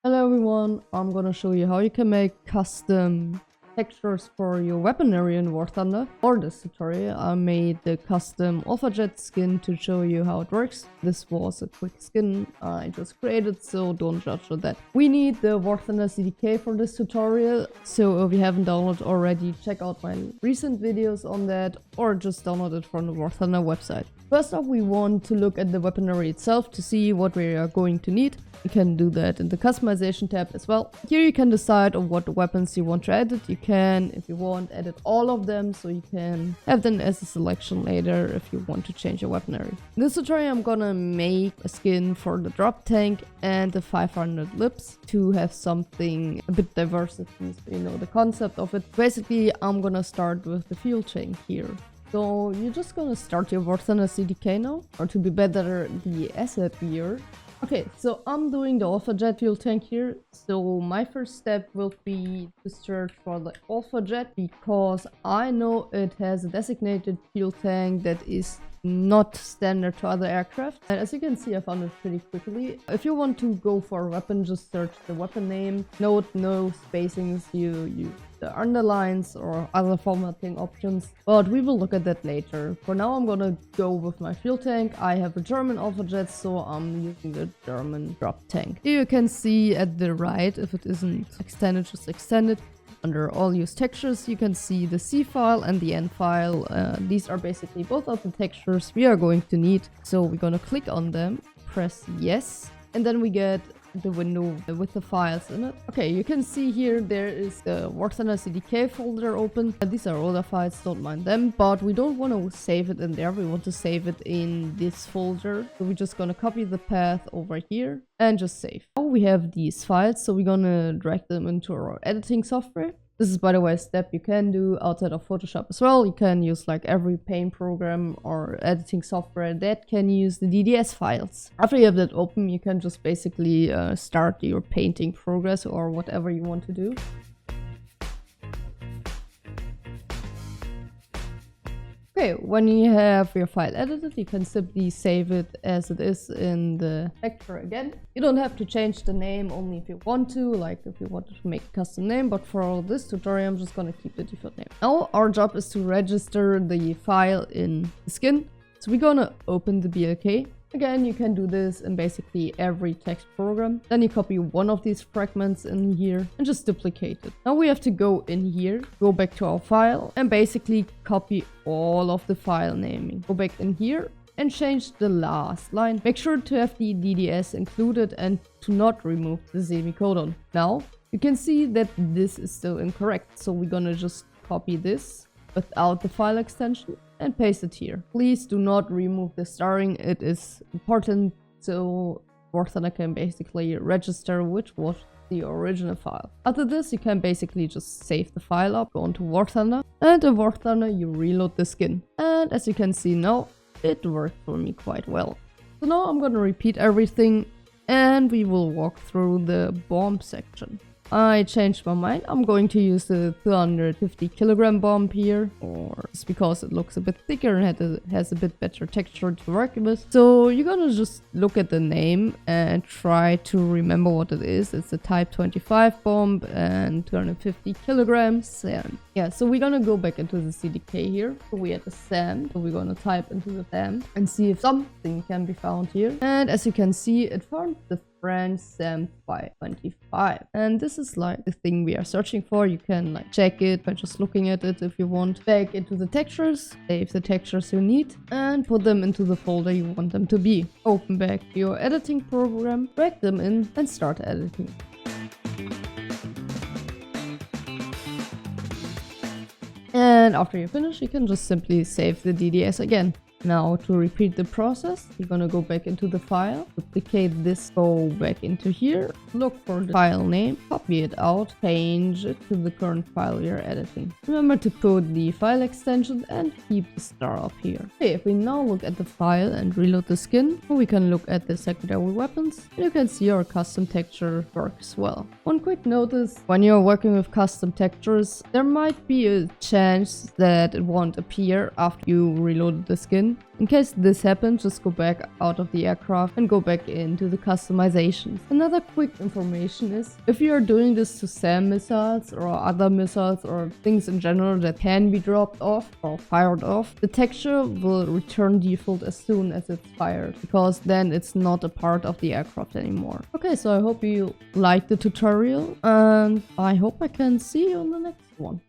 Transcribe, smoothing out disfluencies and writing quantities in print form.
Hello everyone, I'm gonna show you how you can make custom textures for your weaponry in WarThunder. For this tutorial I made the custom AlphaJet skin to show you how it works. This was a quick skin I just created, so don't judge on that. We need the WarThunder CDK for this tutorial, so if you haven't downloaded already, check out my recent videos on that or just download it from the WarThunder website. First off, we want to look at the weaponry itself to see what we are going to need. You can do that in the customization tab as well. Here you can decide on what weapons you want to edit. You can, if you want, edit all of them, so you can have them as a selection later if you want to change your weaponry. In this tutorial I'm gonna make a skin for the drop tank and the 500 lips to have something a bit diversity, so you know the concept of it. Basically I'm gonna start with the Fueltank here. So you're just gonna start your WarThunder CDK now, or to be better, the asset here. Okay, so I'm doing the AlphaJet Fueltank here. So my first step will be to search for the AlphaJet because I know it has a designated fuel tank that is not standard to other aircraft. And as you can see, I found it pretty quickly. If you want to go for a weapon, just search the weapon name. Note no spacings, you use the underlines or other formatting options, but we will look at that later. For now I'm gonna go with my fuel tank. I have a German AlphaJet, so I'm using the German drop tank. Here you can see at the right, if it isn't extended, just extended. Under all used textures you can see the C file and the N file. These are basically both of the textures we are going to need, so we're gonna click on them, press yes, and then we get the window with the files in it. Okay, you can see here there is the WarThunder CDK folder open. These are older files, don't mind them, but we don't want to save it in there. We want to save it in this folder. So we're just gonna copy the path over here and just save. Now we have these files, so we're gonna drag them into our editing software. This is, by the way, a step you can do outside of Photoshop as well. You can use like every paint program or editing software that can use the DDS files. After you have that open, you can just basically start your painting progress or whatever you want to do. Okay, when you have your file edited, you can simply save it as it is in the texture again. You don't have to change the name, only if you want to, like if you wanted to make a custom name, but for this tutorial I'm just gonna keep the default name. Now our job is to register the file in the skin. So we're gonna open the BLK. Again, you can do this in basically every text program. Then you copy one of these fragments in here and just duplicate it. Now we have to go in here, go back to our file and basically copy all of the file naming. Go back in here and change the last line. Make sure to have the DDS included and to not remove the semicolon. Now you can see that this is still incorrect. So we're gonna just copy this without the file extension and paste it here. Please do not remove the starring. It is important so WarThunder can basically register which was the original file. After this, you can basically just save the file up, go onto WarThunder, and in WarThunder you reload the skin. And as you can see now, it worked for me quite well. So now I'm gonna repeat everything and we will walk through the bomb section. I changed my mind. I'm going to use the 250 kilogram bomb here, or just because it looks a bit thicker and has a bit better texture to work with. So you're gonna just look at the name and try to remember what it is. It's a type 25 bomb and 250 kilograms. And yeah, so we're gonna go back into the CDK here. So we had the SAM, so we're gonna type into the SAM and see if something can be found here. And as you can see, it found the French SAM 525, and this is like the thing we are searching for. You can like check it by just looking at it if you want. Back into the textures, save the textures you need and put them into the folder you want them to be. Open back your editing program, drag them in and start editing. And after you finish, you can just simply save the DDS again. Now to repeat the process, you're gonna go back into the file, duplicate this, go back into here, look for the file name, copy it out, change it to the current file you're editing. Remember to put the file extension and keep the star up here. Okay, if we now look at the file and reload the skin, we can look at the secondary weapons and you can see our custom texture works well. One quick notice, when you're working with custom textures, there might be a chance that it won't appear after you reload the skin. skin. In case this happens, just go back out of the aircraft and go back into the customizations. Another quick information is, if you are doing this to SAM missiles or other missiles or things in general that can be dropped off or fired off, the texture will return default as soon as it's fired, because then it's not a part of the aircraft anymore. Okay, so I hope you liked the tutorial, and I hope I can see you on the next one.